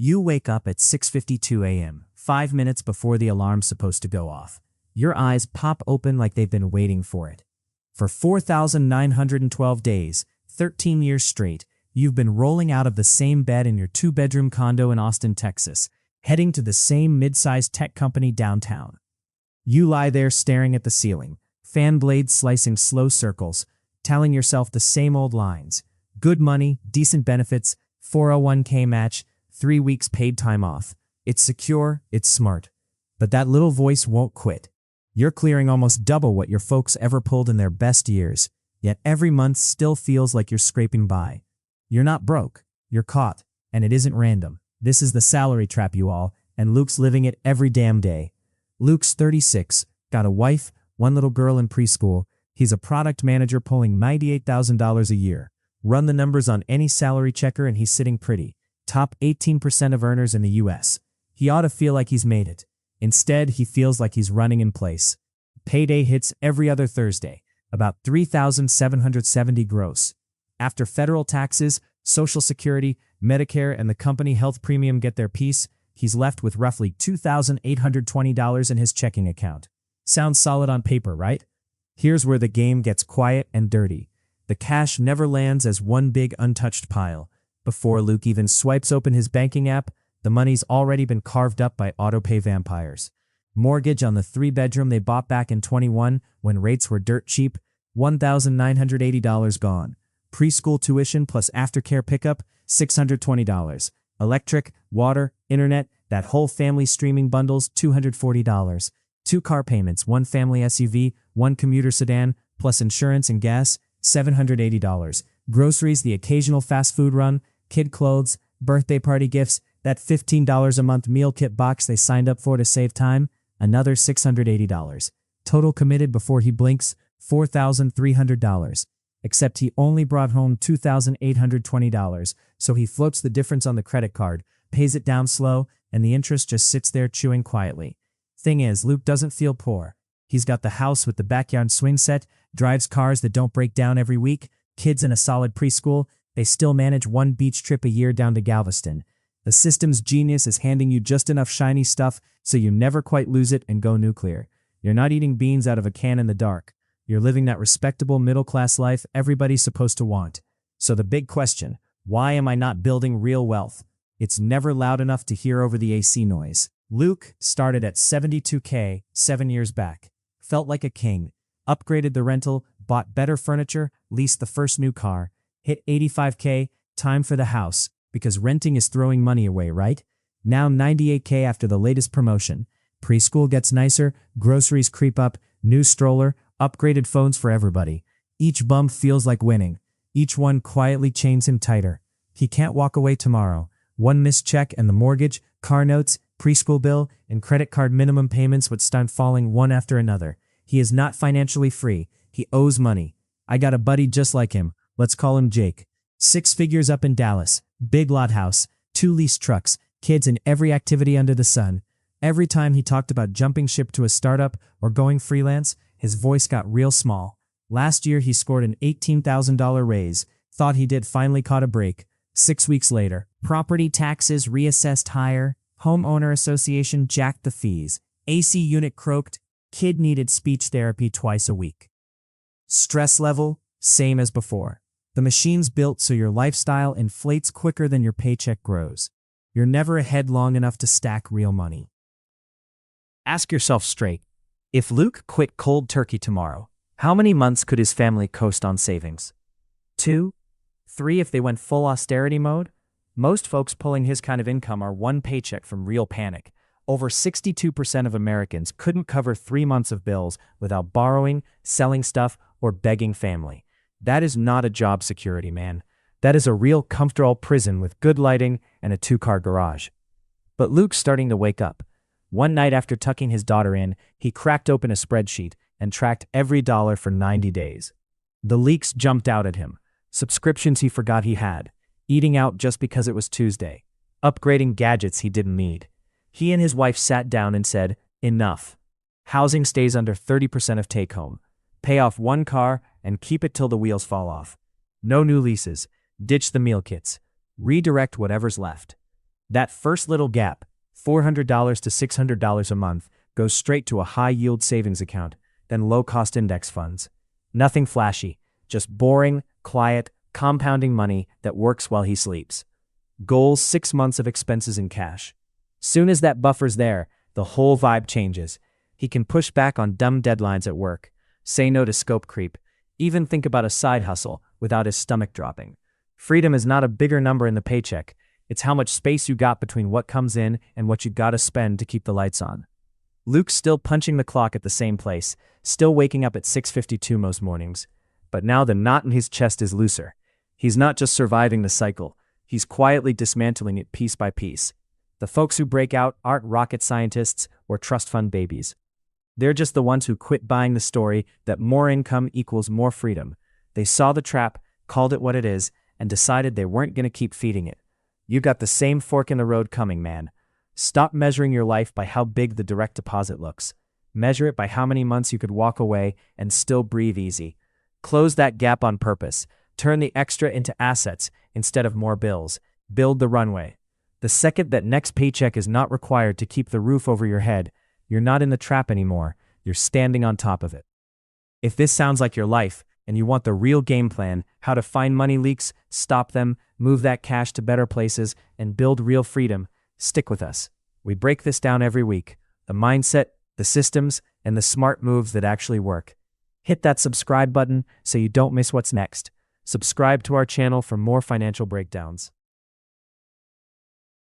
You wake up at 6:52 a.m., 5 minutes before the alarm's supposed to go off. Your eyes pop open like they've been waiting for it. For 4,912 days, 13 years straight, you've been rolling out of the same bed in your 2-bedroom condo in Austin, Texas, heading to the same mid-sized tech company downtown. You lie there staring at the ceiling, fan blades slicing slow circles, telling yourself the same old lines. Good money, decent benefits, 401k match, 3 weeks paid time off. It's secure, it's smart. But that little voice won't quit. You're clearing almost double what your folks ever pulled in their best years, yet every month still feels like you're scraping by. You're not broke, you're caught, and it isn't random. This is the salary trap, you all, and Luke's living it every damn day. Luke's 36, got a wife, 1 little girl in preschool. He's a product manager pulling $98,000 a year. Run the numbers on any salary checker and he's sitting pretty. Top 18% of earners in the US. He ought to feel like he's made it. Instead, he feels like he's running in place. Payday hits every other Thursday, about $3,770 gross. After federal taxes, Social Security, Medicare, and the company health premium get their piece, he's left with roughly $2,820 in his checking account. Sounds solid on paper, right? Here's where the game gets quiet and dirty. The cash never lands as one big untouched pile. Before Luke even swipes open his banking app, the money's already been carved up by autopay vampires. Mortgage on the 3-bedroom they bought back in 21 when rates were dirt cheap, $1,980 gone. Preschool tuition plus aftercare pickup, $620. Electric, water, internet, that whole family streaming bundles, $240. 2 car payments, 1 family SUV, 1 commuter sedan, plus insurance and gas, $780. Groceries, the occasional fast food run, kid clothes, birthday party gifts, that $15 a month meal kit box they signed up for to save time, another $680. Total committed before he blinks, $4,300. Except he only brought home $2,820, so he floats the difference on the credit card, pays it down slow, and the interest just sits there chewing quietly. Thing is, Luke doesn't feel poor. He's got the house with the backyard swing set, drives cars that don't break down every week, kids in a solid preschool. They still manage 1 beach trip a year down to Galveston. The system's genius is handing you just enough shiny stuff so you never quite lose it and go nuclear. You're not eating beans out of a can in the dark. You're living that respectable middle-class life everybody's supposed to want. So the big question, why am I not building real wealth? It's never loud enough to hear over the AC noise. Luke started at $72K 7 years back. Felt like a king. Upgraded the rental, bought better furniture, leased the first new car. Hit $85K, time for the house. Because renting is throwing money away, right? Now $98K after the latest promotion. Preschool gets nicer, groceries creep up, new stroller, upgraded phones for everybody. Each bump feels like winning. Each one quietly chains him tighter. He can't walk away tomorrow. 1 missed check and the mortgage, car notes, preschool bill, and credit card minimum payments would start falling one after another. He is not financially free. He owes money. I got a buddy just like him. Let's call him Jake. 6 figures up in Dallas. Big lot house, 2 leased trucks, kids in every activity under the sun. Every time he talked about jumping ship to a startup or going freelance, his voice got real small. Last year he scored an $18,000 raise, thought he did finally caught a break. 6 weeks later, property taxes reassessed higher, homeowner association jacked the fees, AC unit croaked, kid needed speech therapy twice a week. Stress level, same as before. The machine's built so your lifestyle inflates quicker than your paycheck grows. You're never ahead long enough to stack real money. Ask yourself straight, if Luke quit cold turkey tomorrow, how many months could his family coast on savings? 2? 3 if they went full austerity mode? Most folks pulling his kind of income are 1 paycheck from real panic. Over 62% of Americans couldn't cover 3 months of bills without borrowing, selling stuff, or begging family. That is not a job security, man. That is a real comfortable prison with good lighting and a 2-car garage. But Luke's starting to wake up. One night after tucking his daughter in, he cracked open a spreadsheet and tracked every dollar for 90 days. The leaks jumped out at him. Subscriptions he forgot he had. Eating out just because it was Tuesday. Upgrading gadgets he didn't need. He and his wife sat down and said, enough. Housing stays under 30% of take-home. Pay off 1 car and keep it till the wheels fall off. No new leases. Ditch the meal kits. Redirect whatever's left. That first little gap, $400 to $600 a month, goes straight to a high-yield savings account, then low-cost index funds. Nothing flashy, just boring, quiet, compounding money that works while he sleeps. Goals: 6 months of expenses in cash. Soon as that buffer's there, the whole vibe changes. He can push back on dumb deadlines at work, say no to scope creep, even think about a side hustle without his stomach dropping. Freedom is not a bigger number in the paycheck. It's how much space you got between what comes in and what you gotta spend to keep the lights on. Luke's still punching the clock at the same place, still waking up at 6:52 most mornings. But now the knot in his chest is looser. He's not just surviving the cycle, he's quietly dismantling it piece by piece. The folks who break out aren't rocket scientists or trust fund babies. They're just the ones who quit buying the story that more income equals more freedom. They saw the trap, called it what it is, and decided they weren't going to keep feeding it. You got the same fork in the road coming, man. Stop measuring your life by how big the direct deposit looks. Measure it by how many months you could walk away and still breathe easy. Close that gap on purpose. Turn the extra into assets instead of more bills. Build the runway. The second that next paycheck is not required to keep the roof over your head, you're not in the trap anymore. You're standing on top of it. If this sounds like your life, and you want the real game plan, how to find money leaks, stop them, move that cash to better places, and build real freedom, stick with us. We break this down every week. The mindset, the systems, and the smart moves that actually work. Hit that subscribe button so you don't miss what's next. Subscribe to our channel for more financial breakdowns.